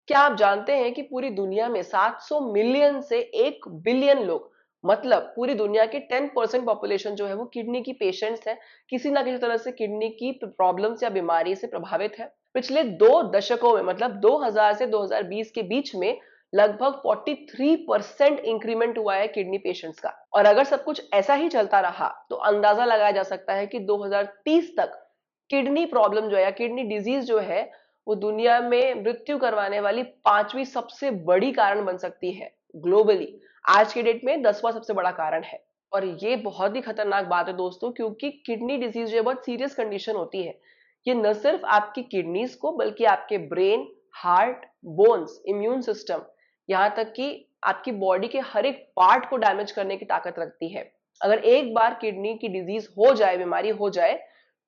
क्या आप जानते हैं कि पूरी दुनिया में 700 मिलियन से 1 बिलियन लोग, मतलब पूरी दुनिया के 10% पॉपुलेशन जो है वो किडनी की पेशेंट्स हैं, किसी ना किसी तरह से किडनी की प्रॉब्लम या बीमारी से प्रभावित है। पिछले 2 दशकों में मतलब 2000 से 2020 के बीच में लगभग 43% इंक्रीमेंट हुआ है किडनी पेशेंट्स का। और अगर सब कुछ ऐसा ही चलता रहा तो अंदाजा लगाया जा सकता है कि 2030 तक किडनी प्रॉब्लम जो है या किडनी डिजीज जो है वो दुनिया में मृत्यु करवाने वाली 5वीं सबसे बड़ी कारण बन सकती है ग्लोबली। आज के डेट में 10वां सबसे बड़ा कारण है। और ये बहुत ही खतरनाक बात है दोस्तों, क्योंकि किडनी डिजीज जो है बहुत सीरियस कंडीशन होती है। ये न सिर्फ आपकी किडनीज को बल्कि आपके brain, heart, bones, immune system, यहाँ तक कि आपकी बॉडी के हर एक पार्ट को डैमेज करने की ताकत रखती है। अगर एक बार किडनी की डिजीज हो जाए, बीमारी हो जाए,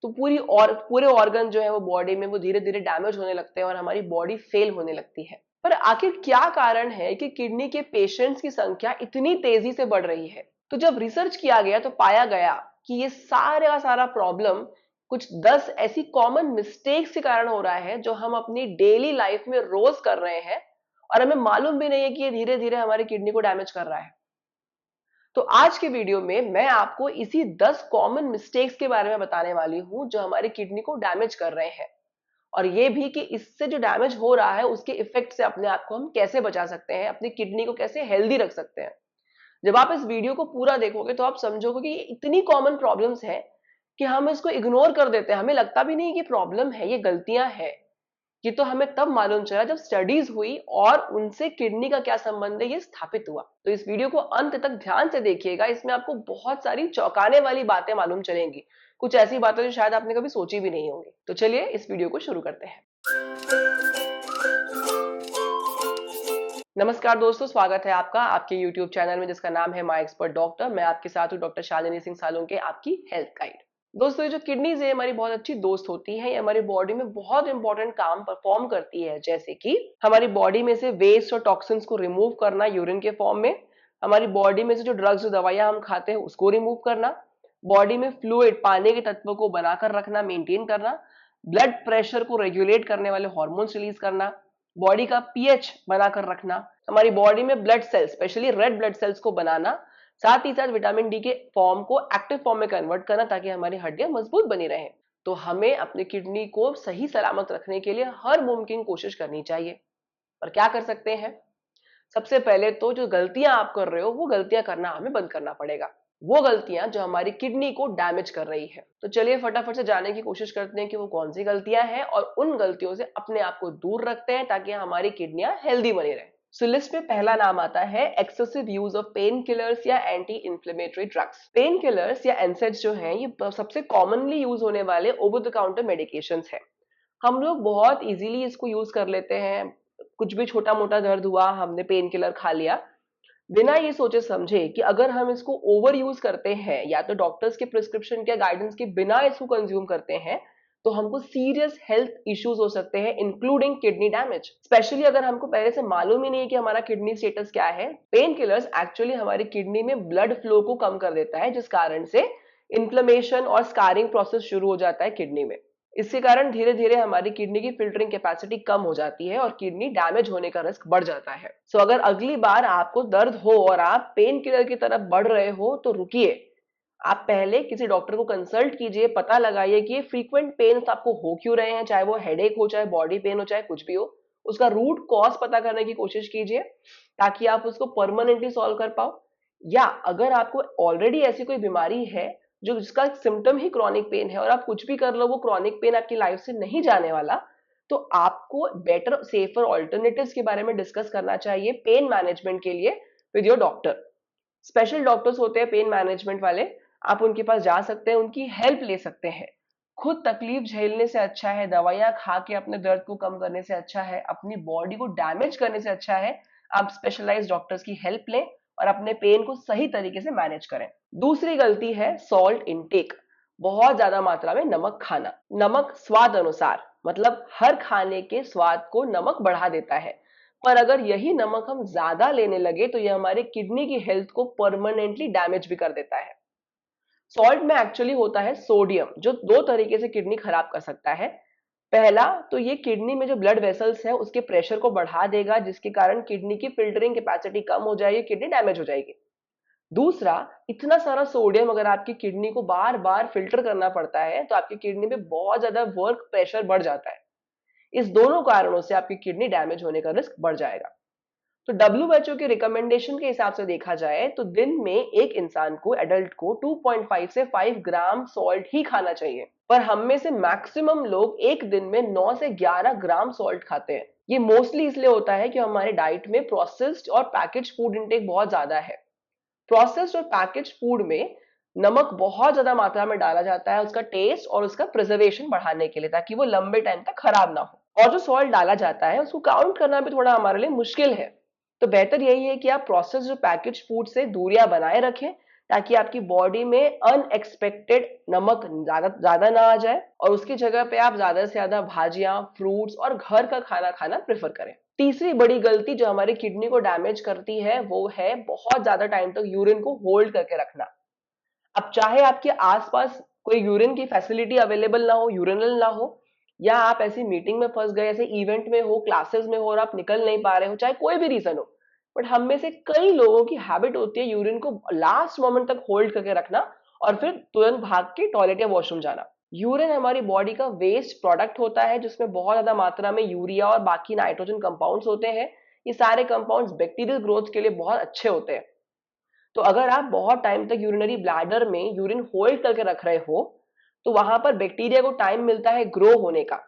तो पूरे ऑर्गन जो है वो बॉडी में वो धीरे धीरे डैमेज होने लगते हैं और हमारी बॉडी फेल होने लगती है। पर आखिर क्या कारण है कि किडनी के पेशेंट्स की संख्या इतनी तेजी से बढ़ रही है? तो जब रिसर्च किया गया तो पाया गया कि ये सारा सारा प्रॉब्लम कुछ 10 ऐसी कॉमन मिस्टेक्स के कारण हो रहा है जो हम अपनी डेली लाइफ में रोज कर रहे हैं, और हमें मालूम भी नहीं है कि ये धीरे धीरे हमारी किडनी को डैमेज कर रहा है। तो आज के वीडियो में मैं आपको इसी 10 कॉमन मिस्टेक्स के बारे में बताने वाली हूं जो हमारी किडनी को डैमेज कर रहे हैं, और ये भी कि इससे जो डैमेज हो रहा है उसके इफेक्ट से अपने आप को हम कैसे बचा सकते हैं, अपनी किडनी को कैसे हेल्दी रख सकते हैं। जब आप इस वीडियो को पूरा देखोगे तो आप समझोगे कि ये इतनी कॉमन प्रॉब्लम्स हैं कि हम इसको इग्नोर कर देते हैं, हमें लगता भी नहीं कि प्रॉब्लम है, ये गलतियां हैं। ये तो हमें तब मालूम चला जब स्टडीज हुई और उनसे किडनी का क्या संबंध है ये स्थापित हुआ। तो इस वीडियो को अंत तक ध्यान से देखिएगा, इसमें आपको बहुत सारी चौंकाने वाली बातें मालूम चलेंगी, कुछ ऐसी बातें जो शायद आपने कभी सोची भी नहीं होंगी। तो चलिए इस वीडियो को शुरू करते हैं। नमस्कार दोस्तों, स्वागत है आपका आपके YouTube चैनल में जिसका नाम है माय एक्सपर्ट डॉक्टर। मैं आपके साथ हूँ डॉक्टर शालिनी सिंह सालुंके, आपकी हेल्थ गाइड। दोस्तों, ये जो किडनीज है हमारी बहुत अच्छी दोस्त होती है, ये हमारी बॉडी में बहुत इंपॉर्टेंट काम परफॉर्म करती है, जैसे कि हमारी बॉडी में से वेस्ट और टॉक्सिन्स को रिमूव करना यूरिन के फॉर्म में, हमारी बॉडी में से जो ड्रग्स, जो दवाइयां हम खाते हैं उसको रिमूव करना, बॉडी में फ्लूइड, पानी के तत्व को बनाकर रखना, मेंटेन करना, ब्लड प्रेशर को रेगुलेट करने वाले हार्मोन्स रिलीज करना, बॉडी का पीएच बनाकर रखना, हमारी बॉडी में blood cells, specially red blood cells को बनाना, साथ ही साथ विटामिन डी के फॉर्म को एक्टिव फॉर्म में कन्वर्ट करना ताकि हमारी हड्डियां मजबूत बनी रहें। तो हमें अपनी किडनी को सही सलामत रखने के लिए हर मुमकिन कोशिश करनी चाहिए। और क्या कर सकते हैं? सबसे पहले तो जो गलतियां आप कर रहे हो वो गलतियां करना हमें बंद करना पड़ेगा, वो गलतियां जो हमारी किडनी को डैमेज कर रही है। तो चलिए फटाफट से जानने की कोशिश करते हैं कि वो कौन सी गलतियां हैं और उन गलतियों से अपने आप को दूर रखते हैं ताकि हमारी किडनियां हेल्दी बनी रहें। सो लिस्ट में पहला नाम आता है excessive use of pain killers या anti inflammatory drugs. Pain killers या एनसेड्स जो हैं ये सबसे कॉमनली यूज होने वाले ओवर द काउंटर मेडिकेशंस हैं। हम लोग बहुत इजीली इसको यूज कर लेते हैं। कुछ भी छोटा मोटा दर्द हुआ, हमने पेन किलर खा लिया, बिना ये सोचे समझे कि अगर हम इसको ओवर यूज करते हैं या तो डॉक्टर्स के प्रिस्क्रिप्शन के गाइडेंस के बिना इसको कंज्यूम करते हैं तो हमको सीरियस हेल्थ इश्यूज हो सकते हैं, इंक्लूडिंग किडनी डैमेज। स्पेशली अगर हमको पहले से मालूम ही नहीं कि हमारा किडनी स्टेटस क्या है। पेन किलर्स एक्चुअली हमारी किडनी में ब्लड फ्लो को कम कर देता है, जिस कारण से इन्फ्लेमेशन और स्कारिंग प्रोसेस शुरू हो जाता है किडनी में। इसके कारण धीरे धीरे हमारी किडनी की फिल्टरिंग कैपेसिटी कम हो जाती है और किडनी डैमेज होने का रिस्क बढ़ जाता है। सो अगर अगली बार आपको दर्द हो और आप पेन किलर की तरफ बढ़ रहे हो तो रुकिए, आप पहले किसी डॉक्टर को कंसल्ट कीजिए, पता लगाइए कि ये फ्रीक्वेंट पेन आपको हो क्यों रहे हैं, चाहे वो हेडेक हो, चाहे बॉडी पेन हो, चाहे कुछ भी हो। उसका रूट कॉज पता करने की कोशिश कीजिए ताकि आप उसको परमानेंटली सॉल्व कर पाओ। या अगर आपको ऑलरेडी ऐसी कोई बीमारी है जो जिसका सिम्टम ही क्रॉनिक पेन है और आप कुछ भी कर लो वो क्रॉनिक पेन आपकी लाइफ से नहीं जाने वाला, तो आपको बेटर सेफर ऑल्टरनेटिव्स के बारे में डिस्कस करना चाहिए पेन मैनेजमेंट के लिए with your doctor. Special doctors होते हैं पेन मैनेजमेंट वाले, आप उनके पास जा सकते हैं, उनकी हेल्प ले सकते हैं। खुद तकलीफ झेलने से अच्छा है, दवाइयां खा के अपने दर्द को कम करने से अच्छा है, अपनी बॉडी को डैमेज करने से अच्छा है आप स्पेशलाइज्ड डॉक्टर्स की हेल्प लें और अपने पेन को सही तरीके से मैनेज करें। दूसरी गलती है सॉल्ट इनटेक, बहुत ज्यादा मात्रा में नमक खाना। नमक स्वाद अनुसार, मतलब हर खाने के स्वाद को नमक बढ़ा देता है, पर अगर यही नमक हम ज्यादा लेने लगे तो यह हमारे किडनी की हेल्थ को परमानेंटली डैमेज भी कर देता है। सॉल्ट में एक्चुअली होता है सोडियम, जो दो तरीके से किडनी खराब कर सकता है। पहला तो ये किडनी में जो ब्लड वेसल्स है उसके प्रेशर को बढ़ा देगा, जिसके कारण किडनी की फिल्टरिंग कैपेसिटी कम हो जाएगी, किडनी डैमेज हो जाएगी। दूसरा, इतना सारा सोडियम अगर आपकी किडनी को बार बार फिल्टर करना पड़ता है तो आपकी किडनी में बहुत ज्यादा वर्क प्रेशर बढ़ जाता है। इस दोनों कारणों से आपकी किडनी डैमेज होने का रिस्क बढ़ जाएगा। तो WHO के रिकमेंडेशन के हिसाब से देखा जाए तो दिन में एक इंसान को, एडल्ट को 2.5 से 5 ग्राम सॉल्ट ही खाना चाहिए, पर हम में से मैक्सिमम लोग एक दिन में 9 से 11 ग्राम सॉल्ट खाते हैं। ये मोस्टली इसलिए होता है कि हमारे डाइट में प्रोसेस्ड और पैकेज फूड इंटेक बहुत ज्यादा है। प्रोसेस्ड और पैकेज फूड में नमक बहुत ज्यादा मात्रा में डाला जाता है उसका टेस्ट और उसका प्रिजर्वेशन बढ़ाने के लिए, ताकि वो लंबे टाइम तक खराब ना हो। और जो सॉल्ट डाला जाता है उसको काउंट करना भी थोड़ा हमारे लिए मुश्किल है। तो बेहतर यही है कि आप प्रोसेस्ड और पैकेज फूड से दूरियां बनाए रखें, ताकि आपकी बॉडी में अनएक्सपेक्टेड नमक ज्यादा ज्यादा ना आ जाए, और उसकी जगह पे आप ज्यादा से ज्यादा भाजियां, फ्रूट्स और घर का खाना खाना प्रेफर करें। तीसरी बड़ी गलती जो हमारी किडनी को डैमेज करती है वो है बहुत ज्यादा टाइम तक यूरिन को होल्ड करके रखना। अब चाहे आपके आसपास कोई यूरिन की फैसिलिटी अवेलेबल ना हो, यूरिनल ना हो, या आप ऐसी मीटिंग में फंस गए, ऐसे इवेंट में हो, क्लासेस में हो और आप निकल नहीं पा रहे हो, चाहे कोई भी रीजन हो, बट हम में से कई लोगों की हैबिट होती है यूरिन को लास्ट मोमेंट तक होल्ड करके रखना और फिर तुरंत भाग के टॉयलेट या वॉशरूम जाना। यूरिन हमारी बॉडी का वेस्ट प्रोडक्ट होता है जिसमें बहुत ज्यादा मात्रा में यूरिया और बाकी नाइट्रोजन कंपाउंड्स होते हैं। ये सारे कंपाउंड्स बैक्टीरियल ग्रोथ के लिए बहुत अच्छे होते हैं। तो अगर आप बहुत टाइम तक यूरिनरी ब्लैडर में यूरिन होल्ड करके रख रहे हो तो वहां पर बैक्टीरिया को टाइम मिलता है ग्रो होने का,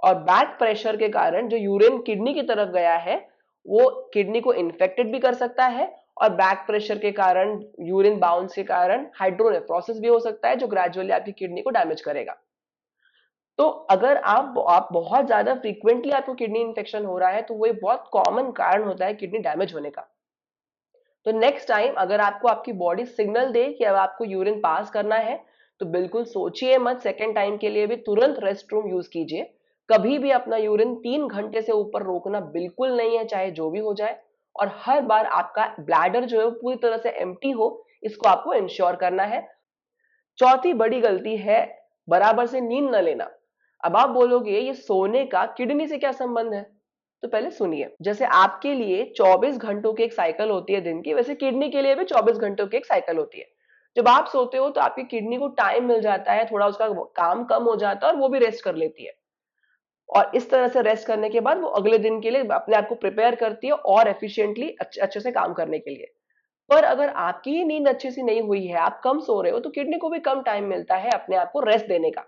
और बैक प्रेशर के कारण जो यूरिन किडनी की तरफ गया है वो किडनी को इन्फेक्टेड भी कर सकता है, और बैक प्रेशर के कारण, यूरिन बाउंस के कारण हाइड्रोनेफ्रोसिस भी हो सकता है जो ग्रेजुअली आपकी किडनी को डैमेज करेगा। तो अगर आप बहुत ज्यादा फ्रीक्वेंटली आपको किडनी इन्फेक्शन हो रहा है तो वो एक बहुत कॉमन कारण होता है किडनी डैमेज होने का। तो नेक्स्ट टाइम अगर आपको आपकी बॉडी सिग्नल दे कि अब आपको यूरिन पास करना है तो बिल्कुल सोचिए मत, सेकेंड टाइम के लिए भी तुरंत रेस्ट रूम यूज कीजिए। कभी भी अपना यूरिन 3 घंटे से ऊपर रोकना बिल्कुल नहीं है, चाहे जो भी हो जाए। और हर बार आपका ब्लैडर जो है वो पूरी तरह से एम्प्टी हो, इसको आपको इंश्योर करना है। चौथी बड़ी गलती है बराबर से नींद न लेना। अब आप बोलोगे ये सोने का किडनी से क्या संबंध है? तो पहले सुनिए, जैसे आपके लिए 24 घंटों की एक साइकिल होती है दिन की, वैसे किडनी के लिए भी 24 घंटों की एक साइकिल होती है। जब आप सोते हो तो आपकी किडनी को टाइम मिल जाता है, थोड़ा उसका काम कम हो जाता है और वो भी रेस्ट कर लेती है। और इस तरह से रेस्ट करने के बाद वो अगले दिन के लिए अपने आप को प्रिपेयर करती है और एफिशिएंटली अच्छे से काम करने के लिए। पर अगर आपकी ही नींद अच्छी सी नहीं हुई है, आप कम सो रहे हो, तो किडनी को भी कम टाइम मिलता है अपने आप को रेस्ट देने का।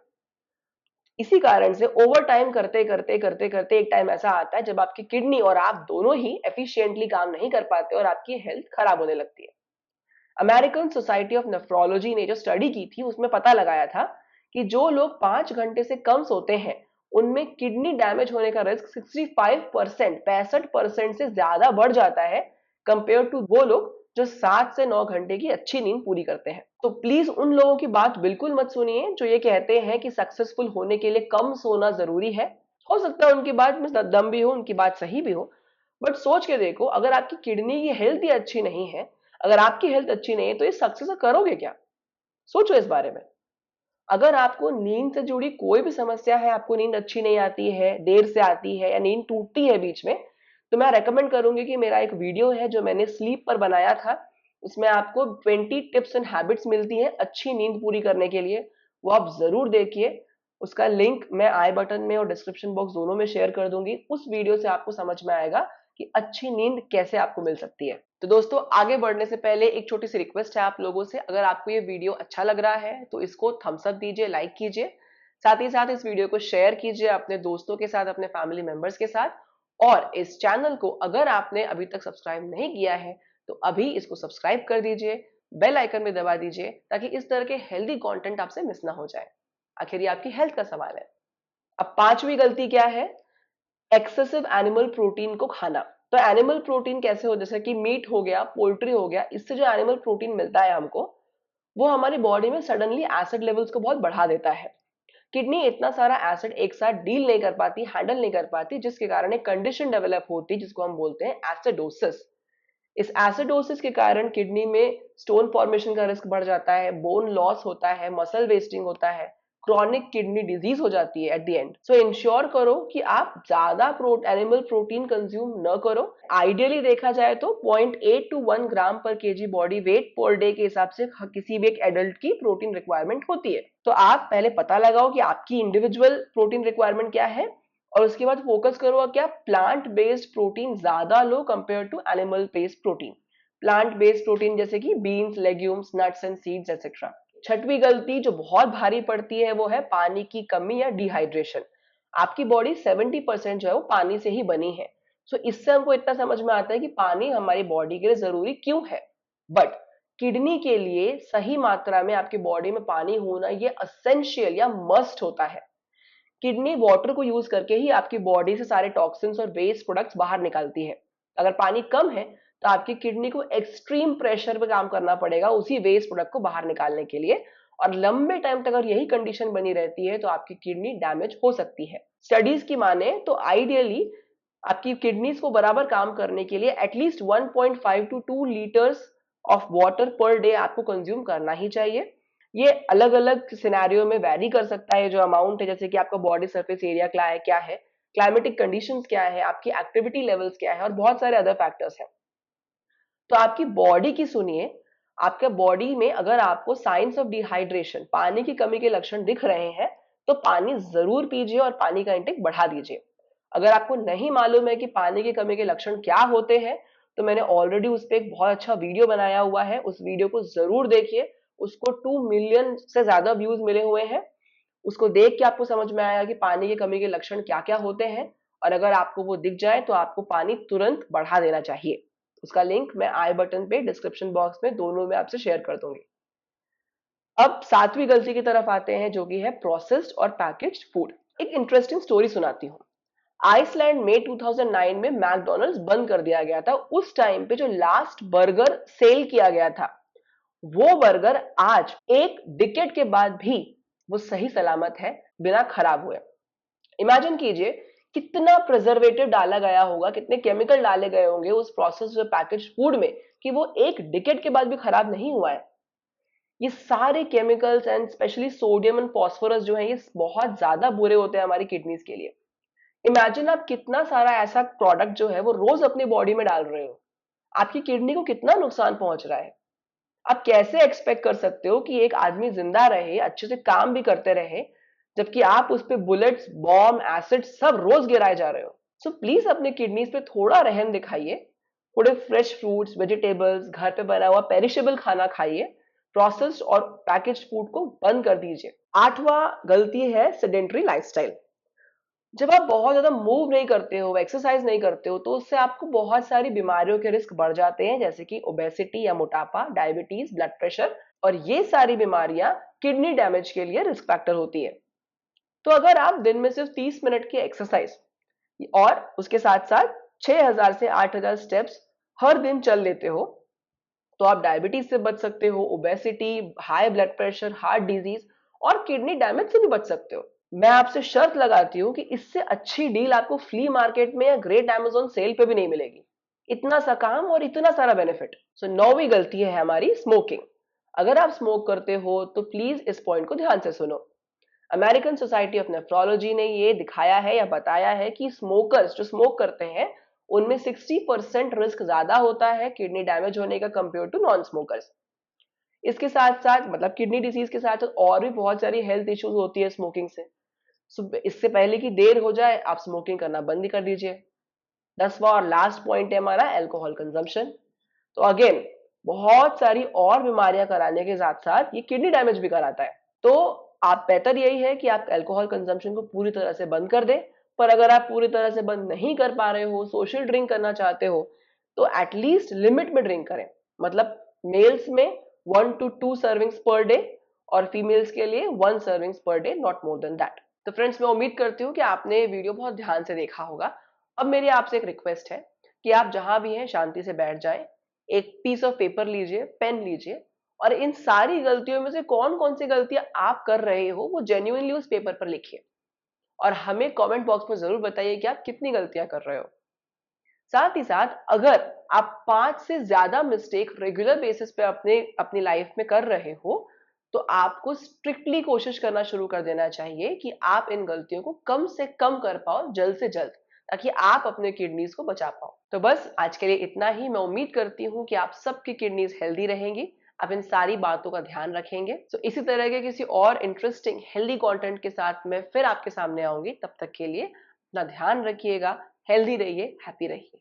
इसी कारण से ओवर टाइम करते करते एक टाइम ऐसा आता है जब आपकी किडनी और आप दोनों ही एफिशिएंटली काम नहीं कर पाते और आपकी हेल्थ खराब होने लगती है। अमेरिकन सोसाइटी ऑफ नेफ्रोलॉजी ने जो स्टडी की थी उसमें पता लगाया था कि जो लोग 5 घंटे से कम सोते हैं उनमें किडनी डैमेज होने का रिस्क 65% से ज्यादा बढ़ जाता है, कंपेयर टू वो लोग जो 7 से 9 घंटे की अच्छी नींद पूरी करते हैं। तो प्लीज उन लोगों की बात बिल्कुल मत सुनिए जो ये कहते हैं कि सक्सेसफुल होने के लिए कम सोना जरूरी है। हो सकता है उनकी बात में दम भी हो, उनकी बात सही भी हो, बट सोच के देखो, अगर आपकी किडनी की हेल्थ ही अच्छी नहीं है, अगर आपकी हेल्थ अच्छी नहीं है तो ये सक्सेस करोगे क्या? सोचो इस बारे में। अगर आपको नींद से जुड़ी कोई भी समस्या है, आपको नींद अच्छी नहीं आती है, देर से आती है या नींद टूटती है बीच में, तो मैं रेकमेंड करूंगी कि मेरा एक वीडियो है जो मैंने स्लीप पर बनाया था। उसमें आपको 20 टिप्स एंड हैबिट्स मिलती हैं अच्छी नींद पूरी करने के लिए। वो आप जरूर देखिए। उसका लिंक मैं आई बटन में और डिस्क्रिप्शन बॉक्स दोनों में शेयर कर दूंगी। उस वीडियो से आपको समझ में आएगा कि अच्छी नींद कैसे आपको मिल सकती है। तो दोस्तों, आगे बढ़ने से पहले एक छोटी सी रिक्वेस्ट है आप लोगों से, अगर आपको ये वीडियो अच्छा लग रहा है तो इसको थम्स अप दीजिए, लाइक कीजिए। साथ ही साथ इस वीडियो को शेयर कीजिए अपने दोस्तों के साथ, अपने फैमिली मेंबर्स के साथ। और इस चैनल को अगर आपने अभी तक सब्सक्राइब नहीं किया है तो अभी इसको सब्सक्राइब कर दीजिए, बेल आइकन में दबा दीजिए, ताकि इस तरह के हेल्दी कंटेंट आपसे मिस ना हो जाए। आखिर ये आपकी हेल्थ का सवाल है। अब पांचवी गलती क्या है? एक्सेसिव एनिमल प्रोटीन को खाना। तो एनिमल प्रोटीन कैसे हो, जैसे कि मीट हो गया, पोल्ट्री हो गया, इससे जो एनिमल प्रोटीन मिलता है हमको, वो हमारी बॉडी में सडनली एसिड लेवल्स को बहुत बढ़ा देता है। किडनी इतना सारा एसिड एक साथ डील नहीं कर पाती, हैंडल नहीं कर पाती, जिसके कारण एक कंडीशन डेवलप होती है जिसको हम बोलते हैं एसिडोसिस। इस एसिडोसिस के कारण किडनी में स्टोन फॉर्मेशन का रिस्क बढ़ जाता है, बोन लॉस होता है, मसल वेस्टिंग होता है, क्रॉनिक किडनी डिजीज हो जाती है at the end. So ensure करो कि आप ज्यादा एनिमल प्रोटीन कंज्यूम न करो। आइडियली देखा जाए तो 0.8 to 1 ग्राम पर KG body weight per day के हिसाब से किसी भी एक एडल्ट की प्रोटीन रिक्वायरमेंट होती है। तो आप पहले पता लगाओ कि आपकी इंडिविजुअल प्रोटीन रिक्वायरमेंट क्या है, और उसके बाद फोकस करो कि आप प्लांट बेस्ड प्रोटीन ज्यादा लो compare to animal based protein. Plant based protein जैसे कि beans, legumes, nuts and seeds etcetera. छठवीं गलती जो बहुत भारी पड़ती है वो है पानी की कमी या डिहाइड्रेशन। आपकी बॉडी 70% जो है वो पानी से ही बनी है। सो इससे हमको इतना समझ में आता है कि पानी हमारी बॉडी के लिए जरूरी क्यों है। बट किडनी के लिए सही मात्रा में आपकी बॉडी में पानी होना ये असेंशियल या मस्ट होता है। किडनी वाटर को यूज करके ही आपकी बॉडी से सारे टॉक्सिन्स और वेस्ट प्रोडक्ट्स बाहर निकालती है। अगर पानी कम है तो आपकी किडनी को एक्सट्रीम प्रेशर पे काम करना पड़ेगा उसी वेस्ट प्रोडक्ट को बाहर निकालने के लिए, और लंबे टाइम तक अगर यही कंडीशन बनी रहती है तो आपकी किडनी डैमेज हो सकती है। स्टडीज की माने तो आइडियली आपकी किडनीज को बराबर काम करने के लिए at least 1.5 to 2 litres of water per day आपको कंज्यूम करना ही चाहिए। ये अलग अलग सिनेरियो में वैरी कर सकता है जो अमाउंट है, जैसे कि आपका बॉडी सरफेस एरिया क्या है, क्लाइमेटिक कंडीशंस क्या है, आपकी एक्टिविटी लेवल्स क्या है, और बहुत सारे अदर फैक्टर्स हैं। तो आपकी बॉडी की सुनिए, आपके बॉडी में अगर आपको साइंस ऑफ डिहाइड्रेशन, पानी की कमी के लक्षण दिख रहे हैं तो पानी जरूर पीजिए और पानी का इंटेक बढ़ा दीजिए। अगर आपको नहीं मालूम है कि पानी की कमी के लक्षण क्या होते हैं तो मैंने ऑलरेडी उस पर एक बहुत अच्छा वीडियो बनाया हुआ है, उस वीडियो को जरूर देखिए। उसको 2 मिलियन से ज्यादा व्यूज मिले हुए हैं। उसको देख के आपको समझ में आया कि पानी की कमी के लक्षण क्या क्या होते हैं, और अगर आपको वो दिख जाए तो आपको पानी तुरंत बढ़ा देना चाहिए। उसका लिंक मैं आई बटन पे डिस्क्रिप्शन बॉक्स में दोनों में आपसे शेयर कर दूंगी। अब सातवीं गलती की तरफ आते हैं जो कि है प्रोसेस्ड और पैकेज्ड फूड। एक इंटरेस्टिंग स्टोरी सुनाती हूँ। आइसलैंड में 2009 में मैकडोनल्ड्स बंद कर दिया गया था। उस टाइम पे जो लास्ट बर्गर सेल किया गया था वो बर्गर आज एक डिकेड के बाद भी वो सही सलामत है, बिना खराब हुए। इमेजिन कीजिए कितना प्रिजर्वेटिव डाला गया होगा, कितने केमिकल डाले गए होंगे उस प्रोसेस पैकेज फूड में कि वो एक डिकेड के बाद भी खराब नहीं हुआ है। ये सारे chemicals and specially sodium and phosphorus जो है ये बहुत ज्यादा बुरे होते हैं हमारी किडनीज के लिए। इमेजिन आप कितना सारा ऐसा प्रोडक्ट जो है वो रोज अपनी बॉडी में डाल रहे हो, आपकी किडनी को कितना नुकसान पहुंच रहा है। आप कैसे एक्सपेक्ट कर सकते हो कि एक आदमी जिंदा रहे, अच्छे से काम भी करते रहे, जबकि आप उस पे बुलेट्स, बॉम्ब, एसिड सब रोज गिराए जा रहे हो। सो प्लीज अपने किडनीज पे थोड़ा रहम दिखाइए। थोड़े फ्रेश फ्रूट्स, वेजिटेबल्स, घर पे बना हुआ पेरिशेबल खाना खाइए। प्रोसेस्ड और पैकेज्ड फूड को बंद कर दीजिए। आठवां गलती है सेडेंटरी लाइफस्टाइल। जब आप बहुत ज्यादा मूव नहीं करते हो, एक्सरसाइज नहीं करते हो, तो उससे आपको बहुत सारी बीमारियों के रिस्क बढ़ जाते हैं, जैसे कि ओबेसिटी या मोटापा, डायबिटीज, ब्लड प्रेशर, और ये सारी बीमारियां किडनी डैमेज के लिए रिस्क फैक्टर होती है। तो अगर आप दिन में सिर्फ 30 मिनट की एक्सरसाइज और उसके साथ साथ 6000 से 8000 स्टेप्स हर दिन चल लेते हो तो आप डायबिटीज से बच सकते हो, obesity, high blood pressure, heart disease और किडनी डैमेज से भी बच सकते हो। मैं आपसे शर्त लगाती हूँ कि इससे अच्छी डील आपको फ्ली मार्केट में या ग्रेट अमेज़न सेल पे भी नहीं मिलेगी। इतना सा काम और इतना सारा बेनिफिट। सो नौवीं गलती है हमारी स्मोकिंग। अगर आप स्मोक करते हो तो प्लीज इस पॉइंट को ध्यान से सुनो। अमेरिकन सोसाइटी ऑफ नेफ्रोलॉजी ने ये दिखाया है या बताया है कि स्मोकर्स जो स्मोक करते हैं उनमें 60% रिस्क ज्यादा होता है किडनी डैमेज होने का कंपेयर टू नॉन स्मोकर्स। इसके साथ साथ मतलब किडनी डिजीज के साथ साथ और भी बहुत सारी हेल्थ इश्यूज होती है स्मोकिंग से। इससे पहले कि देर हो जाए आप स्मोकिंग करना बंद कर दीजिए। 10वां और लास्ट पॉइंट है हमारा अल्कोहल कंजम्पशन। तो अगेन बहुत सारी और बीमारियां कराने के साथ साथ ये किडनी डैमेज भी कराता है। तो आप बेहतर यही है कि आप अल्कोहल कंजम्पशन को पूरी तरह से बंद कर दें। पर अगर आप पूरी तरह से बंद नहीं कर पा रहे हो, सोशल ड्रिंक करना चाहते हो, तो एटलीस्ट लिमिट में ड्रिंक करें। मतलब मेल्स में 1 to 2 सर्विंग्स पर डे और फीमेल्स के लिए 1 servings per day, not more than that. तो फ्रेंड्स मैं उम्मीद करती हूँ कि आपने वीडियो बहुत ध्यान से देखा होगा। अब मेरी आपसे एक रिक्वेस्ट है कि आप जहां भी हैं शांति से बैठ जाएं, एक पीस ऑफ पेपर लीजिए, पेन लीजिए, और इन सारी गलतियों में से कौन कौन सी गलतियां आप कर रहे हो वो जेन्युइनली उस पेपर पर लिखिए, और हमें कमेंट बॉक्स में जरूर बताइए कि आप कितनी गलतियां कर रहे हो। साथ ही साथ अगर आप 5 से ज्यादा मिस्टेक रेगुलर बेसिस पे अपनी लाइफ में कर रहे हो तो आपको स्ट्रिक्टली कोशिश करना शुरू कर देना चाहिए कि आप इन गलतियों को कम से कम कर पाओ जल्द से जल्द, ताकि आप अपने किडनीज को बचा पाओ। तो बस आज के लिए इतना ही। मैं उम्मीद करती हूँ कि आप सबकी किडनीज हेल्दी रहेंगी, आप इन सारी बातों का ध्यान रखेंगे। तो इसी तरह के किसी और इंटरेस्टिंग हेल्दी कंटेंट के साथ मैं फिर आपके सामने आऊंगी। तब तक के लिए अपना ध्यान रखिएगा, हेल्दी रहिए, हैप्पी रहिए।